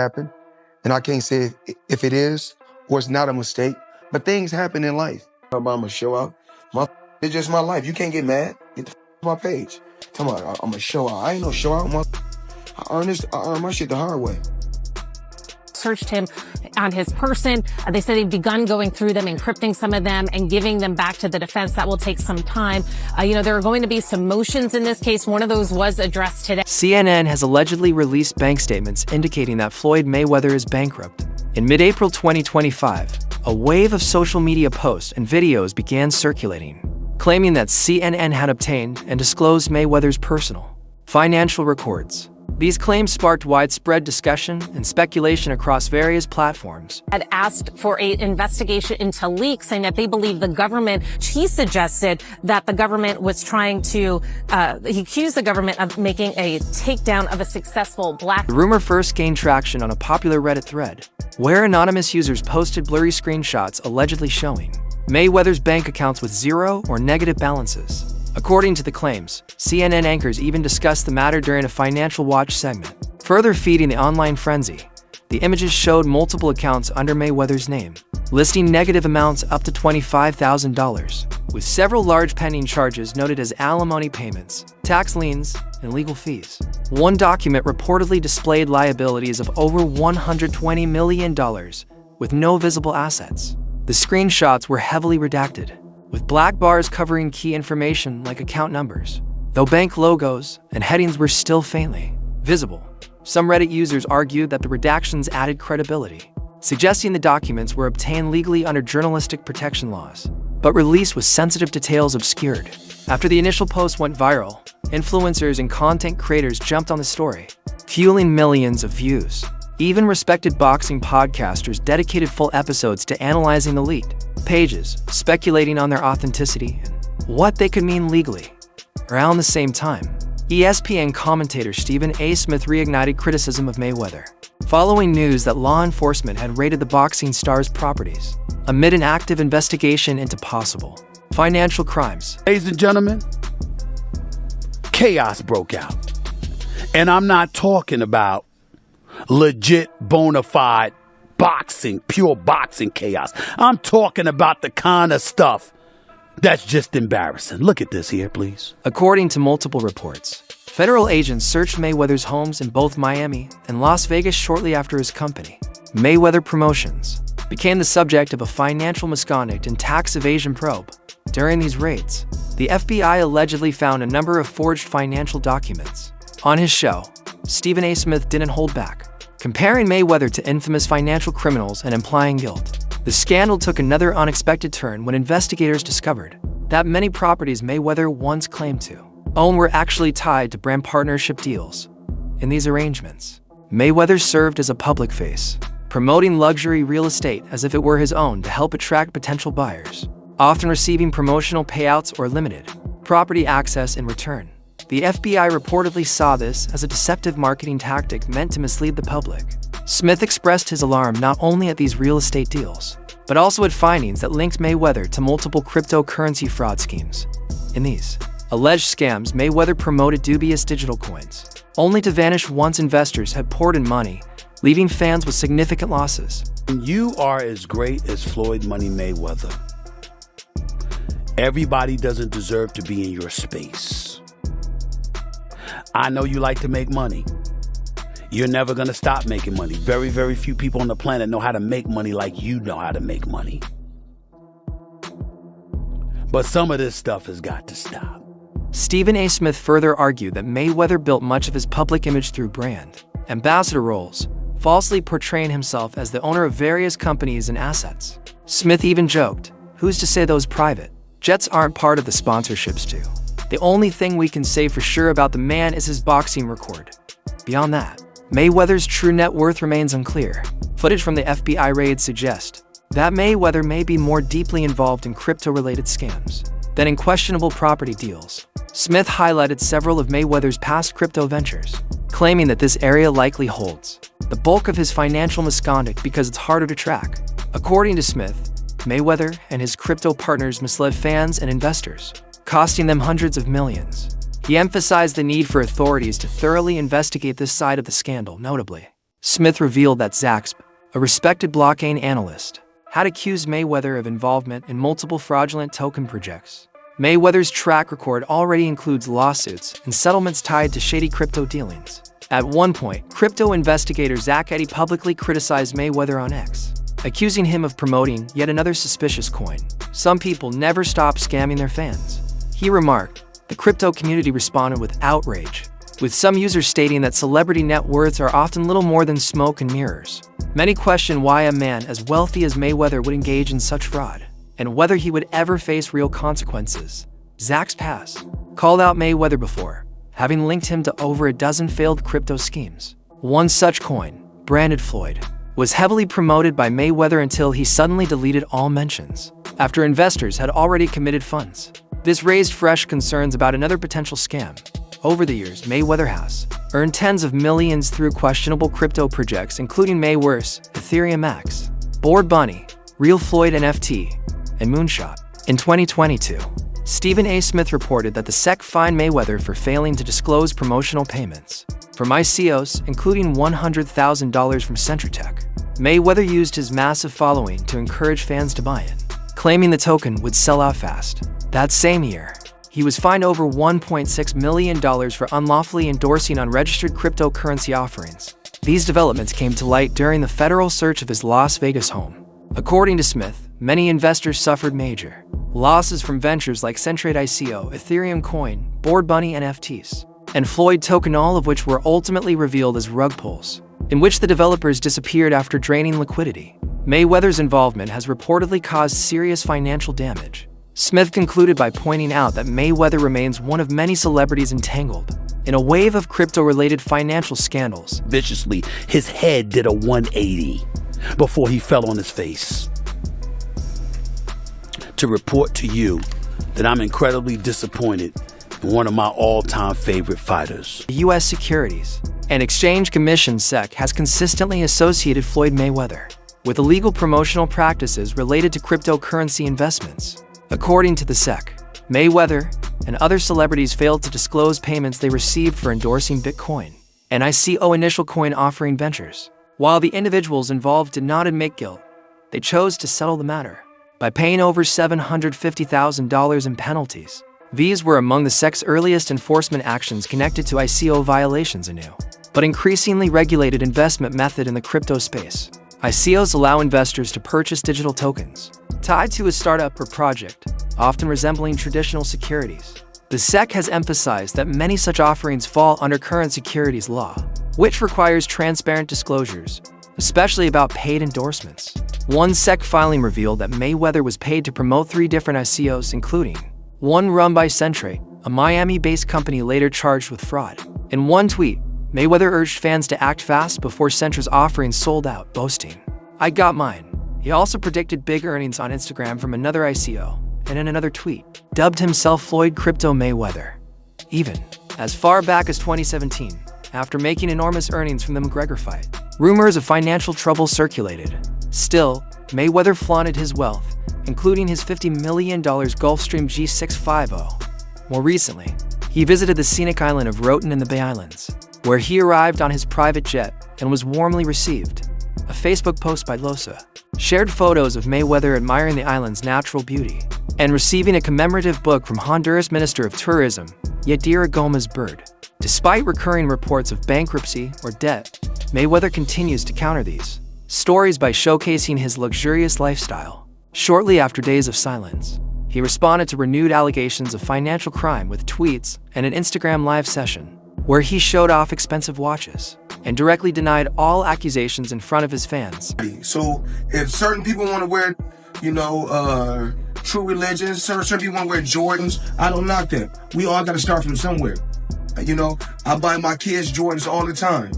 happen, and I can't say if it is or it's not a mistake, but things happen in life. I'm gonna show out. It's just my life. You can't get mad. Get the off my page. Tell me, I'm gonna show out. I ain't no show out. I earned my shit the hard way. Searched him on his person. They said they've begun going through them, encrypting some of them and giving them back to the defense. That will take some time. There are going to be some motions in this case. One of those was addressed today. CNN has allegedly released bank statements indicating that Floyd Mayweather is bankrupt. In mid-April 2025, a wave of social media posts and videos began circulating, claiming that CNN had obtained and disclosed Mayweather's personal financial records. These claims sparked widespread discussion and speculation across various platforms. Had asked for an investigation into leaks, saying that they believe the government, he suggested that the government was trying to, he accused the government of making a takedown of a successful black. The rumor first gained traction on a popular Reddit thread, where anonymous users posted blurry screenshots allegedly showing Mayweather's bank accounts with zero or negative balances. According to the claims, CNN anchors even discussed the matter during a Financial Watch segment. Further feeding the online frenzy, the images showed multiple accounts under Mayweather's name, listing negative amounts up to $25,000, with several large pending charges noted as alimony payments, tax liens, and legal fees. One document reportedly displayed liabilities of over $120 million, with no visible assets. The screenshots were heavily redacted, with black bars covering key information like account numbers, though bank logos and headings were still faintly visible. Some Reddit users argued that the redactions added credibility, suggesting the documents were obtained legally under journalistic protection laws, but released with sensitive details obscured. After the initial post went viral, influencers and content creators jumped on the story, fueling millions of views. Even respected boxing podcasters dedicated full episodes to analyzing the leaked pages, speculating on their authenticity and what they could mean legally. Around the same time, ESPN commentator Stephen A. Smith reignited criticism of Mayweather, following news that law enforcement had raided the boxing star's properties amid an active investigation into possible financial crimes. Ladies and gentlemen, chaos broke out. And I'm not talking about legit, bona fide boxing, pure boxing chaos. I'm talking about the kind of stuff that's just embarrassing. Look at this here, please. According to multiple reports, federal agents searched Mayweather's homes in both Miami and Las Vegas shortly after his company, Mayweather Promotions, became the subject of a financial misconduct and tax evasion probe. During these raids, the FBI allegedly found a number of forged financial documents. On his show, Stephen A. Smith didn't hold back, comparing Mayweather to infamous financial criminals and implying guilt. The scandal took another unexpected turn when investigators discovered that many properties Mayweather once claimed to own were actually tied to brand partnership deals. In these arrangements, Mayweather served as a public face, promoting luxury real estate as if it were his own to help attract potential buyers, often receiving promotional payouts or limited property access in return. The FBI reportedly saw this as a deceptive marketing tactic meant to mislead the public. Smith expressed his alarm not only at these real estate deals, but also at findings that linked Mayweather to multiple cryptocurrency fraud schemes. In these alleged scams, Mayweather promoted dubious digital coins, only to vanish once investors had poured in money, leaving fans with significant losses. You are as great as Floyd Money Mayweather. Everybody doesn't deserve to be in your space. I know you like to make money. You're never going to stop making money. Very, very few people on the planet know how to make money like you know how to make money. But some of this stuff has got to stop. Stephen A. Smith further argued that Mayweather built much of his public image through brand ambassador roles, falsely portraying himself as the owner of various companies and assets. Smith even joked, "Who's to say those private jets aren't part of the sponsorships too? The only thing we can say for sure about the man is his boxing record. Beyond that, Mayweather's true net worth remains unclear." Footage from the FBI raid suggests that Mayweather may be more deeply involved in crypto-related scams than in questionable property deals. Smith highlighted several of Mayweather's past crypto ventures, claiming that this area likely holds the bulk of his financial misconduct because it's harder to track. According to Smith, Mayweather and his crypto partners misled fans and investors, costing them hundreds of millions. He emphasized the need for authorities to thoroughly investigate this side of the scandal, notably Smith revealed that Zaxp, a respected blockchain analyst, had accused Mayweather of involvement in multiple fraudulent token projects. Mayweather's track record already includes lawsuits and settlements tied to shady crypto dealings. At one point, crypto investigator Zach Eddy publicly criticized Mayweather on X, accusing him of promoting yet another suspicious coin. Some people never stop scamming their fans. He remarked. The crypto community responded with outrage, with some users stating that celebrity net worths are often little more than smoke and mirrors. Many question why a man as wealthy as Mayweather would engage in such fraud, and whether he would ever face real consequences. Zaxp has called out Mayweather before, having linked him to over a dozen failed crypto schemes. One such coin, branded Floyd, was heavily promoted by Mayweather until he suddenly deleted all mentions, after investors had already committed funds. This raised fresh concerns about another potential scam. Over the years, Mayweather has earned tens of millions through questionable crypto projects including Mayverse, Ethereum Max, Bored Bunny, Real Floyd NFT, and Moonshot. In 2022, Stephen A. Smith reported that the SEC fined Mayweather for failing to disclose promotional payments from ICOs, including $100,000 from Centratech. Mayweather used his massive following to encourage fans to buy in, claiming the token would sell out fast. That same year, he was fined over $1.6 million for unlawfully endorsing unregistered cryptocurrency offerings. These developments came to light during the federal search of his Las Vegas home. According to Smith, many investors suffered major losses from ventures like Centrate ICO, Ethereum Coin, Bored Bunny NFTs, and Floyd token, all of which were ultimately revealed as rug pulls, in which the developers disappeared after draining liquidity. Mayweather's involvement has reportedly caused serious financial damage. Smith concluded by pointing out that Mayweather remains one of many celebrities entangled in a wave of crypto-related financial scandals. Viciously, his head did a 180 before he fell on his face. To report to you that I'm incredibly disappointed in one of my all-time favorite fighters. The U.S. Securities and Exchange Commission (SEC) has consistently associated Floyd Mayweather with illegal promotional practices related to cryptocurrency investments. According to the SEC, Mayweather and other celebrities failed to disclose payments they received for endorsing Bitcoin and ICO initial coin offering ventures. While the individuals involved did not admit guilt, they chose to settle the matter by paying over $750,000 in penalties. These were among the SEC's earliest enforcement actions connected to ICO violations, a new but increasingly regulated investment method in the crypto space. ICOs allow investors to purchase digital tokens tied to a startup or project, often resembling traditional securities. The SEC has emphasized that many such offerings fall under current securities law, which requires transparent disclosures, especially about paid endorsements. One SEC filing revealed that Mayweather was paid to promote 3 different ICOs, including one run by Centrate, a Miami-based company later charged with fraud. In one tweet, Mayweather urged fans to act fast before Centra's offerings sold out, boasting, "I got mine." He also predicted big earnings on Instagram from another ICO, and in another tweet, dubbed himself Floyd Crypto Mayweather. Even as far back as 2017, after making enormous earnings from the McGregor fight, rumors of financial trouble circulated. Still, Mayweather flaunted his wealth, including his $50 million Gulfstream G650. More recently, he visited the scenic island of Roatan in the Bay Islands, where he arrived on his private jet and was warmly received. A Facebook post by Losa shared photos of Mayweather admiring the island's natural beauty and receiving a commemorative book from Honduras Minister of Tourism, Yadira Gomez Bird. Despite recurring reports of bankruptcy or debt, Mayweather continues to counter these stories by showcasing his luxurious lifestyle. Shortly after days of silence, he responded to renewed allegations of financial crime with tweets and an Instagram live session, where he showed off expensive watches and directly denied all accusations in front of his fans. So if certain people want to wear, true religions, certain people want to wear Jordans, I don't knock them. We all got to start from somewhere. I buy my kids Jordans all the time.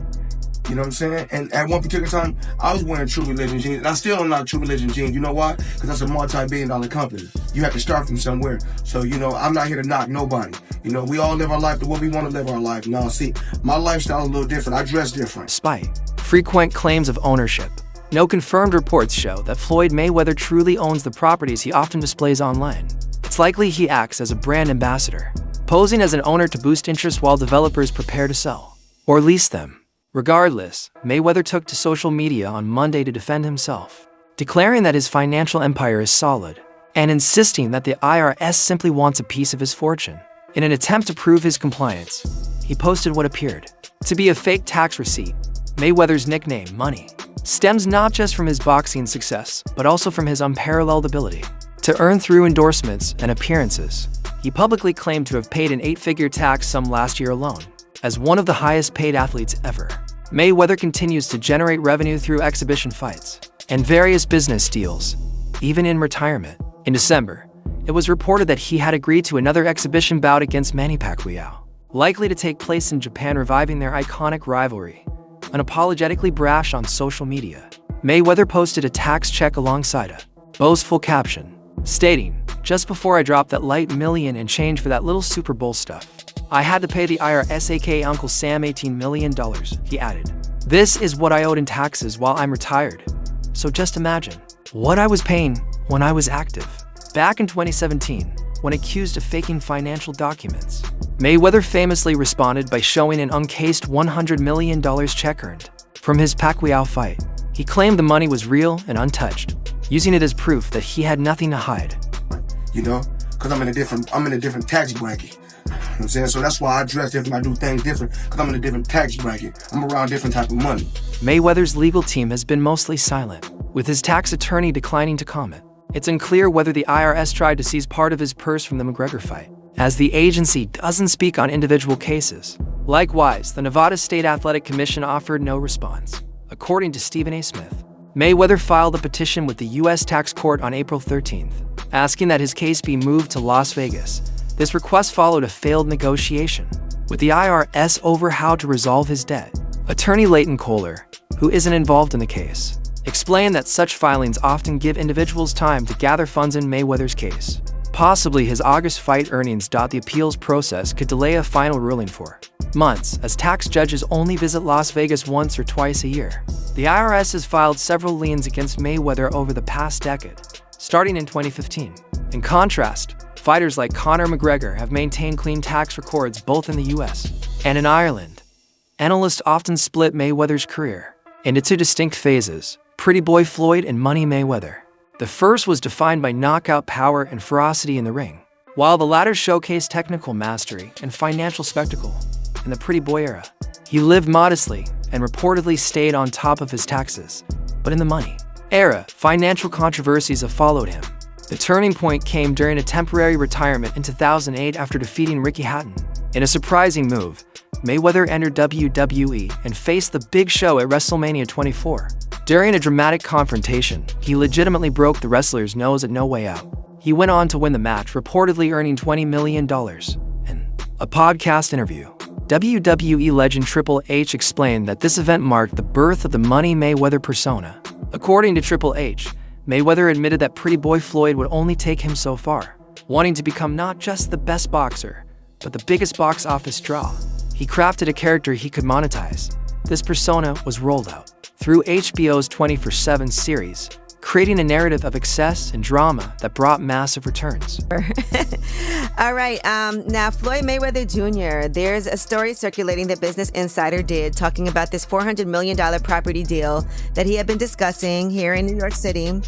You know what I'm saying? And at one particular time, I was wearing True Religion jeans. And I still don't like True Religion jeans. You know why? Because that's a multi-billion-dollar company. You have to start from somewhere. So, I'm not here to knock nobody. We all live our life the way we want to live our life. Now, see, my lifestyle is a little different. I dress different. Despite frequent claims of ownership, no confirmed reports show that Floyd Mayweather truly owns the properties he often displays online. It's likely he acts as a brand ambassador, posing as an owner to boost interest while developers prepare to sell or lease them. Regardless, Mayweather took to social media on Monday to defend himself, declaring that his financial empire is solid and insisting that the IRS simply wants a piece of his fortune. In an attempt to prove his compliance, he posted what appeared to be a fake tax receipt. Mayweather's nickname, Money, stems not just from his boxing success, but also from his unparalleled ability to earn through endorsements and appearances. He publicly claimed to have paid an 8-figure tax sum last year alone, as one of the highest paid athletes ever. Mayweather continues to generate revenue through exhibition fights and various business deals, even in retirement. In December, it was reported that he had agreed to another exhibition bout against Manny Pacquiao, likely to take place in Japan, reviving their iconic rivalry. Unapologetically brash on social media, Mayweather posted a tax check alongside a boastful caption, stating, "Just before I dropped that light million and change for that little Super Bowl stuff, I had to pay the IRS aka Uncle Sam $18 million, he added. "This is what I owed in taxes while I'm retired. So just imagine what I was paying when I was active." Back in 2017, when accused of faking financial documents, Mayweather famously responded by showing an uncased $100 million check earned from his Pacquiao fight. He claimed the money was real and untouched, using it as proof that he had nothing to hide. You know, because I'm in a different tax bracket. You know what I'm saying? So that's why I dress different, I do things different, because I'm in a different tax bracket. I'm around different type of money. Mayweather's legal team has been mostly silent, with his tax attorney declining to comment. It's unclear whether the IRS tried to seize part of his purse from the McGregor fight, as the agency doesn't speak on individual cases. Likewise, the Nevada State Athletic Commission offered no response. According to Stephen A. Smith, Mayweather filed a petition with the U.S. Tax Court on April 13th, asking that his case be moved to Las Vegas. This request followed a failed negotiation with the IRS over how to resolve his debt. Attorney Leighton Kohler, who isn't involved in the case, explained that such filings often give individuals time to gather funds in Mayweather's case. Possibly his August fight earnings. The appeals process could delay a final ruling for months, as tax judges only visit Las Vegas once or twice a year. The IRS has filed several liens against Mayweather over the past decade, starting in 2015. In contrast, fighters like Conor McGregor have maintained clean tax records both in the US and in Ireland. Analysts often split Mayweather's career into two distinct phases: Pretty Boy Floyd and Money Mayweather. The first was defined by knockout power and ferocity in the ring, while the latter showcased technical mastery and financial spectacle. In the Pretty Boy era, he lived modestly and reportedly stayed on top of his taxes. But in the Money era, financial controversies have followed him. The turning point came during a temporary retirement in 2008 after defeating Ricky Hatton. In a surprising move, Mayweather entered WWE and faced The Big Show at WrestleMania 24. During a dramatic confrontation, he legitimately broke the wrestler's nose at No Way Out. He went on to win the match, reportedly earning $20 million. In a podcast interview, WWE legend Triple H explained that this event marked the birth of the Money Mayweather persona. According to Triple H, Mayweather admitted that Pretty Boy Floyd would only take him so far, wanting to become not just the best boxer, but the biggest box office draw. He crafted a character he could monetize. This persona was rolled out through HBO's 24/7 series, creating a narrative of excess and drama that brought massive returns. All right. Now, Floyd Mayweather Jr., there's a story circulating that Business Insider did talking about this $400 million property deal that he had been discussing here in New York City.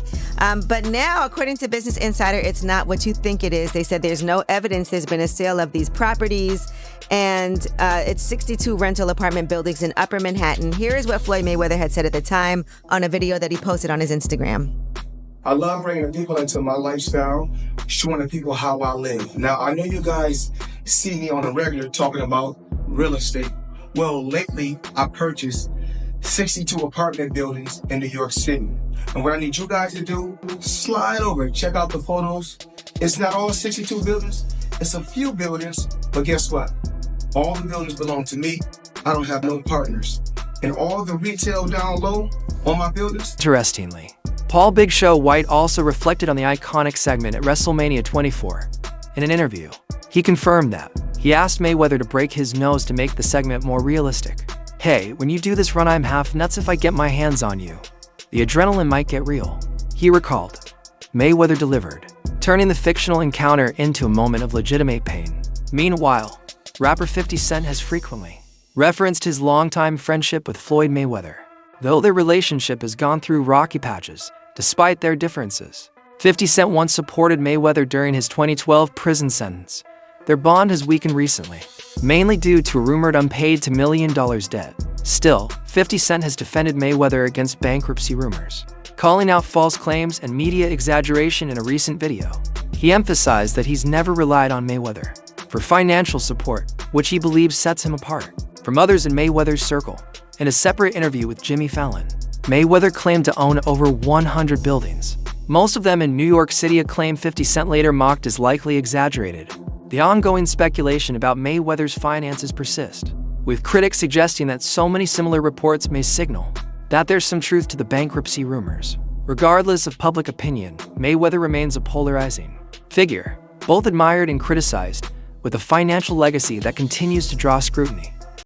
But now, according to Business Insider, it's not what you think it is. They said there's no evidence there's been a sale of these properties. And it's 62 rental apartment buildings in Upper Manhattan. Here is what Floyd Mayweather had said at the time on a video that he posted on his Instagram. I love bringing people into my lifestyle, showing the people how I live. Now, I know you guys see me on a regular talking about real estate. Well, lately, I purchased 62 apartment buildings in New York City. And what I need you guys to do, slide over, check out the photos. It's not all 62 buildings. It's a few buildings, but guess what? All the buildings belong to me. I don't have no partners. And all the retail down low on my buildings. Interestingly, Paul Big Show White also reflected on the iconic segment at WrestleMania 24. In an interview, he confirmed that he asked Mayweather to break his nose to make the segment more realistic. "Hey, when you do this run, I'm half nuts if I get my hands on you. The adrenaline might get real," he recalled. Mayweather delivered, turning the fictional encounter into a moment of legitimate pain. Meanwhile, rapper 50 Cent has frequently referenced his longtime friendship with Floyd Mayweather. Though their relationship has gone through rocky patches, despite their differences, 50 Cent once supported Mayweather during his 2012 prison sentence. Their bond has weakened recently, mainly due to a rumored unpaid $2 million debt. Still, 50 Cent has defended Mayweather against bankruptcy rumors, calling out false claims and media exaggeration in a recent video. He emphasized that he's never relied on Mayweather for financial support, which he believes sets him apart from others in Mayweather's circle. In a separate interview with Jimmy Fallon, Mayweather claimed to own over 100 buildings, most of them in New York City, a claim 50 Cent later mocked as likely exaggerated. The ongoing speculation about Mayweather's finances persist, with critics suggesting that so many similar reports may signal that there's some truth to the bankruptcy rumors. Regardless of public opinion, Mayweather remains a polarizing figure, both admired and criticized, with a financial legacy that continues to draw scrutiny.